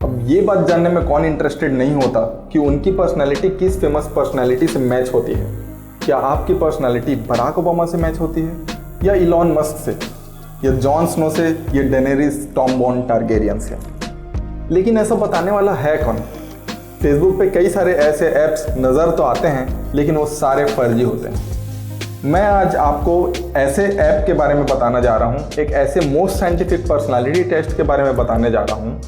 अब ये बात जानने में कौन इंटरेस्टेड नहीं होता कि उनकी पर्सनैलिटी किस फेमस पर्सनैलिटी से मैच होती है। क्या आपकी पर्सनैलिटी बराक ओबामा से मैच होती है, या इलॉन मस्क से, या जॉन स्नो से, या डेनेरिस टॉम्बॉन टारगेरियन से? लेकिन ऐसा बताने वाला है कौन? फेसबुक पे कई सारे ऐसे ऐप्स नज़र तो आते हैं, लेकिन वो सारे फर्जी होते हैं। मैं आज आपको ऐसे ऐप के बारे में बताना जा रहा हूँ, एक ऐसे मोस्ट साइंटिफिक पर्सनालिटी टेस्ट के बारे में बताने जा रहा हूँ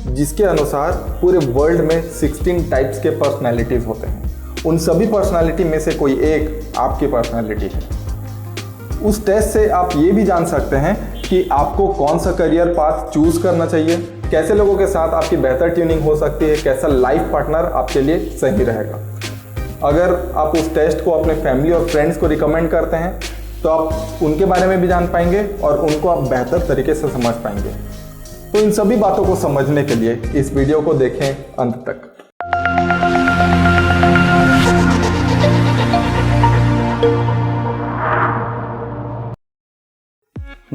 जिसके अनुसार पूरे वर्ल्ड में 16 टाइप्स के पर्सनालिटीज़ होते हैं। उन सभी पर्सनालिटी में से कोई एक आपकी पर्सनालिटी है। उस टेस्ट से आप ये भी जान सकते हैं कि आपको कौन सा करियर पाथ चूज़ करना चाहिए, कैसे लोगों के साथ आपकी बेहतर ट्यूनिंग हो सकती है, कैसा लाइफ पार्टनर आपके लिए सही रहेगा। अगर आप उस टेस्ट को अपने फैमिली और फ्रेंड्स को रिकमेंड करते हैं तो आप उनके बारे में भी जान पाएंगे और उनको आप बेहतर तरीके से समझ पाएंगे। तो इन सभी बातों को समझने के लिए इस वीडियो को देखें अंत तक।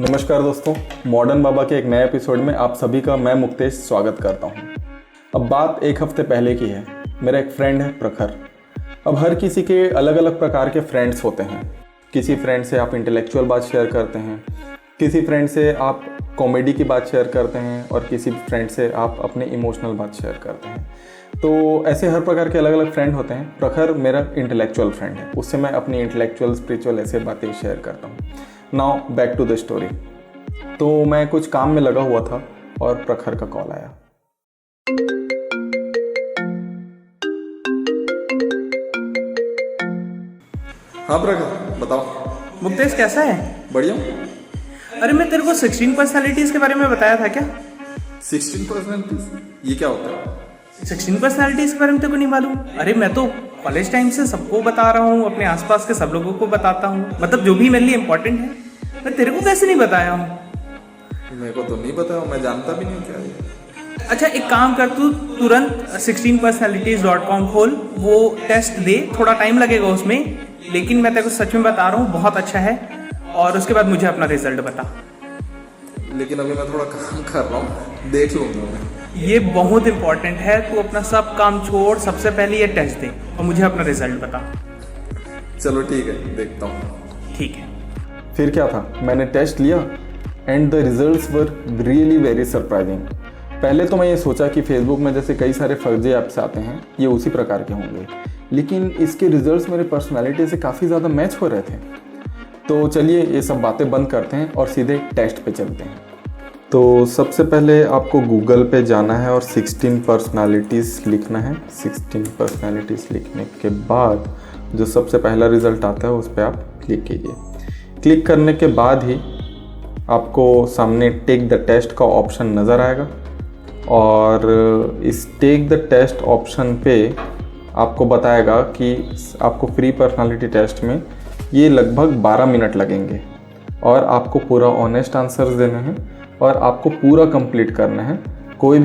नमस्कार दोस्तों, मॉडर्न बाबा के एक नए एपिसोड में आप सभी का मैं मुक्तेश स्वागत करता हूं। अब बात एक हफ्ते पहले की है। मेरा एक फ्रेंड है प्रखर। अब हर किसी के अलग अलग प्रकार के फ्रेंड्स होते हैं। किसी फ्रेंड से आप इंटेलेक्चुअल बात शेयर करते हैं, किसी फ्रेंड से आप कॉमेडी की बात शेयर करते हैं और किसी फ्रेंड से आप अपने इमोशनल बात शेयर करते हैं। तो ऐसे हर प्रकार के अलग अलग फ्रेंड होते हैं। प्रखर मेरा इंटेलेक्चुअल फ्रेंड है, उससे मैं अपनी इंटेलेक्चुअल स्पिरिचुअल ऐसे बातें शेयर करता हूँ। Now back to the story. तो मैं कुछ काम में लगा हुआ था और प्रखर का कॉल आया। हाँ प्रखर, बताओ। मुक्तेश कैसा है? बढ़िया। अरे मैं तेरे को 16 पर्सनालिटीज के बारे में बताया था क्या? 16 पर्सनालिटीज, ये क्या होता है? 16 पर्सनालिटीज के बारे में तेरे को नहीं मालूम? अरे मैं तो कॉलेज टाइम से सबको बता रहा हूँ, अपने आसपास के सब लोगों को बताता हूँ, मतलब जो भी मेरे लिए इम्पोर्टेंट है। मैं तेरे को कैसे नहीं बताया हूँ? मेरे को तो नहीं पता, मैं जानता भी नहीं क्या है। अच्छा एक काम कर, तू तुरंत 16personalities.com खोल, वो टेस्ट दे। थोड़ा टाइम लगेगा उसमें, लेकिन मैं तेरे को सच में बता रहा हूँ बहुत अच्छा है। और उसके बाद मुझे अपना रिजल्ट बता। लेकिन अभी मैं थोड़ा काम कर रहा हूँ, देख लूँगा मैं। ये बहुत इंपॉर्टेंट है, तू अपना सब काम छोड़, सबसे पहले ये टेस्ट दे और मुझे अपना रिजल्ट बता। चलो ठीक है, देखता हूँ। ठीक है। फिर क्या था, मैंने टेस्ट लिया and the results were really very surprising. पहले तो मैं ये सोचा कि फेसबुक में जैसे कई सारे फर्जी ऐप्स आते हैं, ये उसी प्रकार के होंगे, लेकिन इसके रिजल्ट्स मेरे पर्सनालिटी से काफ़ी ज़्यादा मैच हो रहे थे। तो चलिए ये सब बातें बंद करते हैं और सीधे टेस्ट पे चलते हैं। तो सबसे पहले आपको गूगल पे जाना है और 16 पर्सनालिटीज़ लिखना है। 16 पर्सनालिटीज़ लिखने के बाद जो सबसे पहला रिज़ल्ट आता है उस पर आप क्लिक कीजिए। क्लिक करने के बाद ही आपको सामने टेक द टेस्ट का ऑप्शन नज़र आएगा और इस टेक द टेस्ट ऑप्शन पे आपको बताएगा कि आपको फ्री पर्सनालिटी टेस्ट में ये लगभग 12 मिनट लगेंगे और आपको पूरा ऑनेस्ट आंसर्स देने हैं और आपको पूरा कंप्लीट करना है। कोई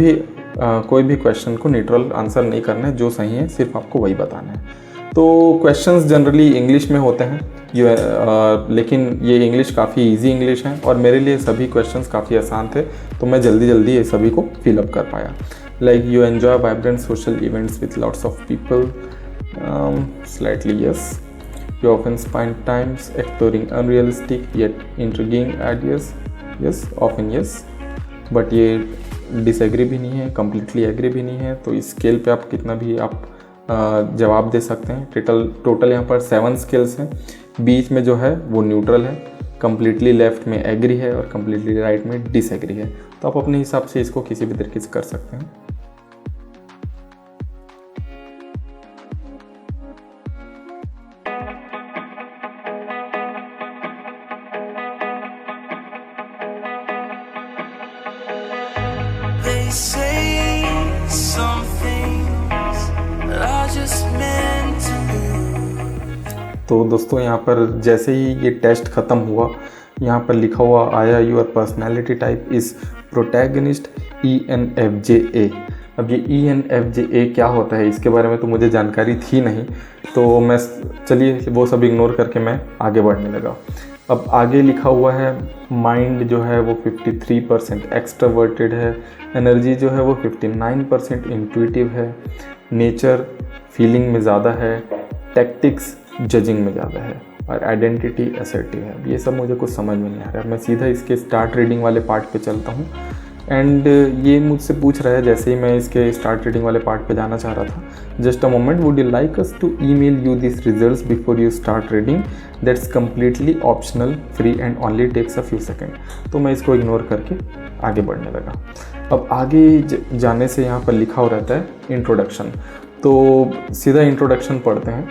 भी क्वेश्चन को न्यूट्रल आंसर नहीं करना है, जो सही है सिर्फ आपको वही बताना है। तो क्वेश्चंस जनरली इंग्लिश में होते हैं, लेकिन ये इंग्लिश काफ़ी इजी इंग्लिश है और मेरे लिए सभी क्वेश्चंस काफ़ी आसान थे, तो मैं जल्दी ये सभी को फिलअप कर पाया। Like you enjoy vibrant social events with lots of people, slightly yes. You often spend times exploring unrealistic yet intriguing ideas, yes often yes. But ये डिसएग्री भी नहीं है, कम्प्लीटली एग्री भी नहीं है। तो इस स्केल पे आप कितना भी आप जवाब दे सकते हैं। टोटल यहाँ पर 7 स्केल्स हैं। बीच में जो है वो न्यूट्रल है, कम्प्लीटली लेफ्ट में एग्री है और कम्प्लीटली राइट में डिसएग्री है। तो आप अपने हिसाब से इसको किसी भी तरीके से कर सकते हैं। They say some things that are just meant to be. तो दोस्तों यहाँ पर जैसे ही ये टेस्ट ख़त्म हुआ, यहाँ पर लिखा हुआ आया your personality type is protagonist ENFJ। अब ये ENFJ क्या होता है इसके बारे में तो मुझे जानकारी थी नहीं, तो मैं चलिए वो सब इग्नोर करके मैं आगे बढ़ने लगा। अब आगे लिखा हुआ है माइंड जो है वो 53% एक्सट्रावर्टेड है, एनर्जी जो है वो 59% इंट्यूटिव है, नेचर फीलिंग में ज़्यादा है, टैक्टिक्स जजिंग में ज़्यादा है, और आइडेंटिटी असर्टिव है। ये सब मुझे कुछ समझ में नहीं आ रहा है। मैं सीधा इसके स्टार्ट रीडिंग वाले पार्ट पे चलता हूँ। एंड ये मुझसे पूछ रहा है, जैसे ही मैं इसके स्टार्ट रीडिंग वाले पार्ट पे जाना चाह रहा था, just a moment, would you like us to email you this results before you start reading, that's completely optional, free and only takes a few second. तो मैं इसको इग्नोर करके आगे बढ़ने लगा। अब आगे जाने से यहाँ पर लिखा हो रहता है इंट्रोडक्शन, तो सीधा इंट्रोडक्शन पढ़ते हैं।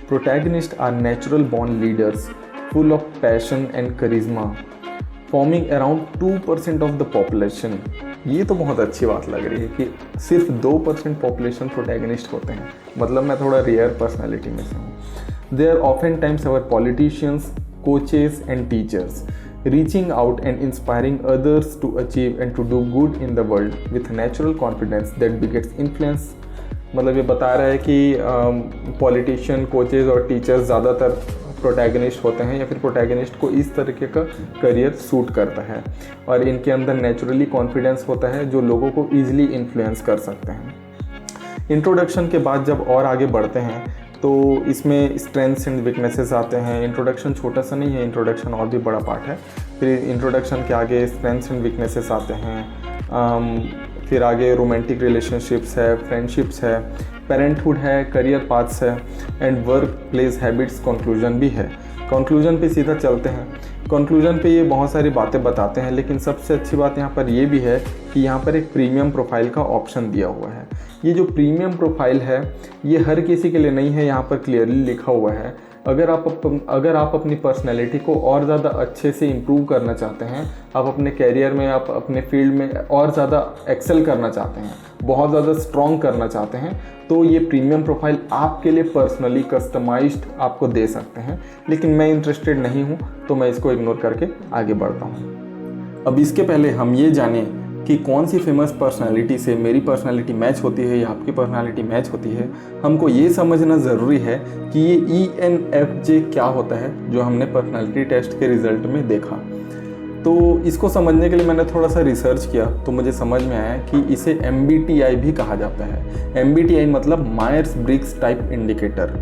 Protagonist are natural born leaders full of passion and charisma, forming around 2% of the population. ये तो बहुत अच्छी बात लग रही है कि सिर्फ 2% पॉपुलेशन प्रोटैगनिस्ट होते हैं, मतलब मैं थोड़ा रेयर पर्सनैलिटी में से हूँ। They are often times our politicians, coaches and teachers, reaching out and inspiring others to achieve and to do good in the world with natural confidence that begets influence. मतलब ये बता रहा है कि politician, coaches और teachers ज़्यादातर protagonist होते हैं, या फिर प्रोटैगनिस्ट को इस तरीके का करियर सूट करता है, और इनके अंदर नेचुरली कॉन्फिडेंस होता है जो लोगों को ईजिली इन्फ्लुएंस कर सकते हैं। इंट्रोडक्शन के बाद जब और आगे बढ़ते हैं तो इसमें स्ट्रेंथ्स एंड वीकनेसेस आते हैं। इंट्रोडक्शन छोटा सा नहीं है, इंट्रोडक्शन और भी बड़ा पार्ट है। फिर इंट्रोडक्शन के आगे स्ट्रेंथ्स एंड वीकनेसेस आते हैं। फिर आगे रोमांटिक रिलेशनशिप्स है, फ्रेंडशिप्स है, पेरेंटहुड है, करियर पाथ्स है, and work place habits. Conclusion भी है। कंक्लूजन पे सीधा चलते हैं। कंक्लूजन पे ये बहुत सारी बातें बताते हैं, लेकिन सबसे अच्छी बात यहाँ पर ये भी है कि यहाँ पर एक प्रीमियम प्रोफाइल का ऑप्शन दिया हुआ है। ये जो प्रीमियम प्रोफाइल है ये हर किसी के लिए नहीं है, यहाँ पर क्लियरली लिखा हुआ है। अगर आप अपनी पर्सनैलिटी को और ज़्यादा अच्छे से इम्प्रूव करना चाहते हैं, आप अपने कैरियर में, आप अपने फील्ड में और ज़्यादा एक्सेल करना चाहते हैं, बहुत ज़्यादा स्ट्रॉन्ग करना चाहते हैं, तो ये प्रीमियम प्रोफाइल आपके लिए पर्सनली कस्टमाइज्ड आपको दे सकते हैं। लेकिन मैं इंटरेस्टेड नहीं हूँ, तो मैं इसको इग्नोर करके आगे बढ़ता हूँ। अब इसके पहले हम ये जानें कि कौन सी फेमस पर्सनालिटी से मेरी पर्सनालिटी मैच होती है या आपकी पर्सनालिटी मैच होती है। हमको ये समझना ज़रूरी है कि ये ENFJ क्या होता है, जो हमने पर्सनालिटी टेस्ट के रिज़ल्ट में देखा। तो इसको समझने के लिए मैंने थोड़ा सा रिसर्च किया, तो मुझे समझ में आया कि इसे MBTI भी कहा जाता है। MBTI मतलब मायर्स ब्रिग्स टाइप इंडिकेटर।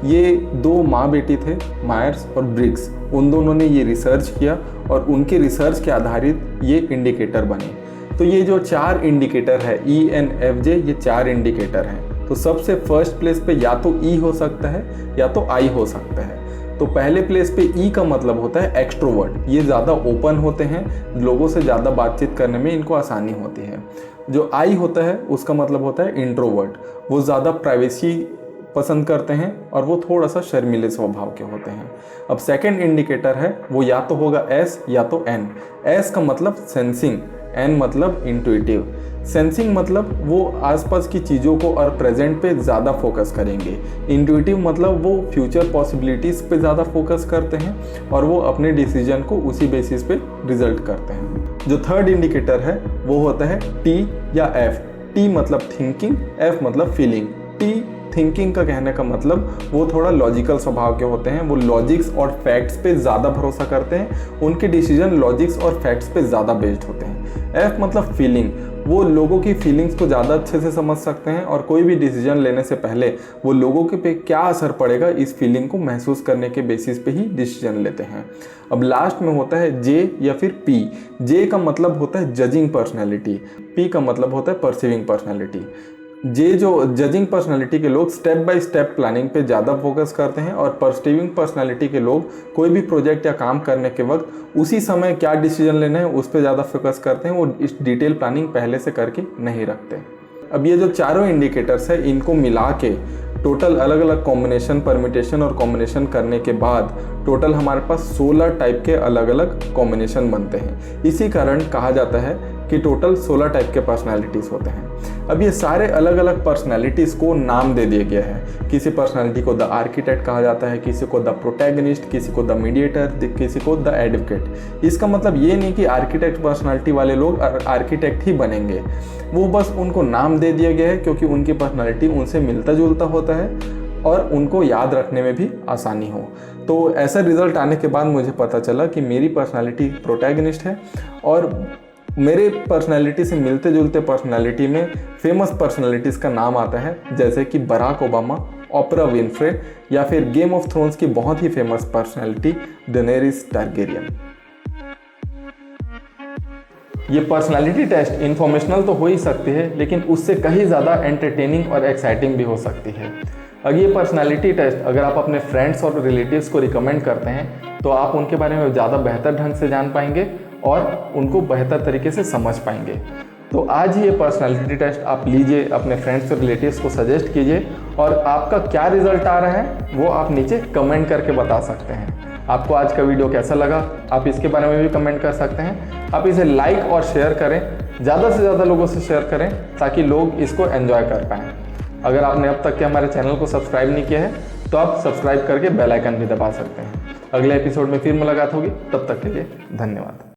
ये दो माँ बेटी थे, मायर्स और ब्रिग्स, उन दोनों ने ये रिसर्च किया और उनके रिसर्च के आधारित ये इंडिकेटर बने। तो ये जो 4 इंडिकेटर है ENFJ, ये 4 इंडिकेटर हैं। तो सबसे फर्स्ट प्लेस पे या तो E हो सकता है या तो I हो सकता है। तो पहले प्लेस पे E का मतलब होता है एक्सट्रोवर्ट। ये ज़्यादा ओपन होते हैं, लोगों से ज़्यादा बातचीत करने में इनको आसानी होती है। जो I होता है उसका मतलब होता है इंट्रोवर्ट। वो ज़्यादा प्राइवेसी पसंद करते हैं और वो थोड़ा सा शर्मीले स्वभाव के होते हैं। अब सेकंड इंडिकेटर है वो या तो होगा S या तो N। S का मतलब सेंसिंग, N मतलब इंट्यूटिव। सेंसिंग मतलब वो आसपास की चीज़ों को और प्रेजेंट पे ज़्यादा फोकस करेंगे। इंट्यूटिव मतलब वो फ्यूचर पॉसिबिलिटीज़ पे ज़्यादा फोकस करते हैं और वो अपने डिसीजन को उसी बेसिस पे रिजल्ट करते हैं। जो थर्ड इंडिकेटर है वो होता है T या F। T मतलब थिंकिंग, F मतलब फीलिंग। T थिंकिंग का कहने का मतलब वो थोड़ा लॉजिकल स्वभाव के होते हैं, वो लॉजिक्स और फैक्ट्स पे ज़्यादा भरोसा करते हैं, उनके डिसीजन लॉजिक्स और फैक्ट्स पे ज़्यादा बेस्ड होते हैं। F मतलब फीलिंग, वो लोगों की फीलिंग्स को ज़्यादा अच्छे से समझ सकते हैं और कोई भी डिसीजन लेने से पहले वो लोगों के पे क्या असर पड़ेगा इस फीलिंग को महसूस करने के बेसिस पे ही डिसीजन लेते हैं। अब लास्ट में होता है J या फिर P। J का मतलब होता है जजिंग पर्सनैलिटी, P का मतलब होता है परसीविंग पर्सनैलिटी। जो जजिंग पर्सनालिटी के लोग स्टेप बाय स्टेप प्लानिंग पे ज़्यादा फोकस करते हैं और परसीविंग पर्सनालिटी के लोग कोई भी प्रोजेक्ट या काम करने के वक्त उसी समय क्या डिसीजन लेना है उस पर ज़्यादा फोकस करते हैं, वो इस डिटेल प्लानिंग पहले से करके नहीं रखते। अब ये जो चारों इंडिकेटर्स है इनको मिला के टोटल अलग अलग कॉम्बिनेशन, परम्यूटेशन और कॉम्बिनेशन करने के बाद टोटल हमारे पास 16 टाइप के अलग अलग कॉम्बिनेशन बनते हैं। इसी कारण कहा जाता है कि टोटल 16 टाइप के पर्सनालिटीज़ होते हैं। अब ये सारे अलग अलग पर्सनालिटीज़ को नाम दे दिया गया है। किसी पर्सनालिटी को द आर्किटेक्ट कहा जाता है, किसी को द प्रोटैगनिस्ट, किसी को द मीडिएटर, किसी को द एडवोकेट। इसका मतलब ये नहीं कि आर्किटेक्ट पर्सनालिटी वाले लोग आर्किटेक्ट ही बनेंगे, वो बस उनको नाम दे दिया गया है क्योंकि उनकी पर्सनालिटी उनसे मिलता जुलता होता है। और उनको याद रखने में भी आसानी हो। तो ऐसा रिज़ल्ट आने के बाद मुझे पता चला कि मेरी पर्सनालिटी प्रोटैगनिस्ट है और मेरे पर्सनालिटी से मिलते जुलते पर्सनालिटी में फेमस पर्सनालिटीज़ का नाम आता है, जैसे कि बराक ओबामा, ओपरा विनफ्रे या फिर गेम ऑफ थ्रोन्स की बहुत ही फेमस पर्सनालिटी डेनेरिस टारगेरियन। ये पर्सनालिटी टेस्ट इन्फॉर्मेशनल तो हो ही सकती है, लेकिन उससे कहीं ज़्यादा एंटरटेनिंग और एक्साइटिंग भी हो सकती है। अगर ये पर्सनालिटी टेस्ट अगर आप अपने फ्रेंड्स और रिलेटिव्स को रिकमेंड करते हैं तो आप उनके बारे में ज़्यादा बेहतर ढंग से जान पाएंगे और उनको बेहतर तरीके से समझ पाएंगे। तो आज ही ये पर्सनालिटी टेस्ट आप लीजिए, अपने फ्रेंड्स और रिलेटिव्स को सजेस्ट कीजिए और आपका क्या रिजल्ट आ रहा है वो आप नीचे कमेंट करके बता सकते हैं। आपको आज का वीडियो कैसा लगा आप इसके बारे में भी कमेंट कर सकते हैं। आप इसे लाइक और शेयर करें, ज़्यादा से ज़्यादा लोगों से शेयर करें ताकि लोग इसको एंजॉय कर पाएँ। अगर आपने अब तक के हमारे चैनल को सब्सक्राइब नहीं किया है तो आप सब्सक्राइब करके बेल आइकन भी दबा सकते हैं। अगले एपिसोड में फिर मुलाकात होगी, तब तक के लिए धन्यवाद।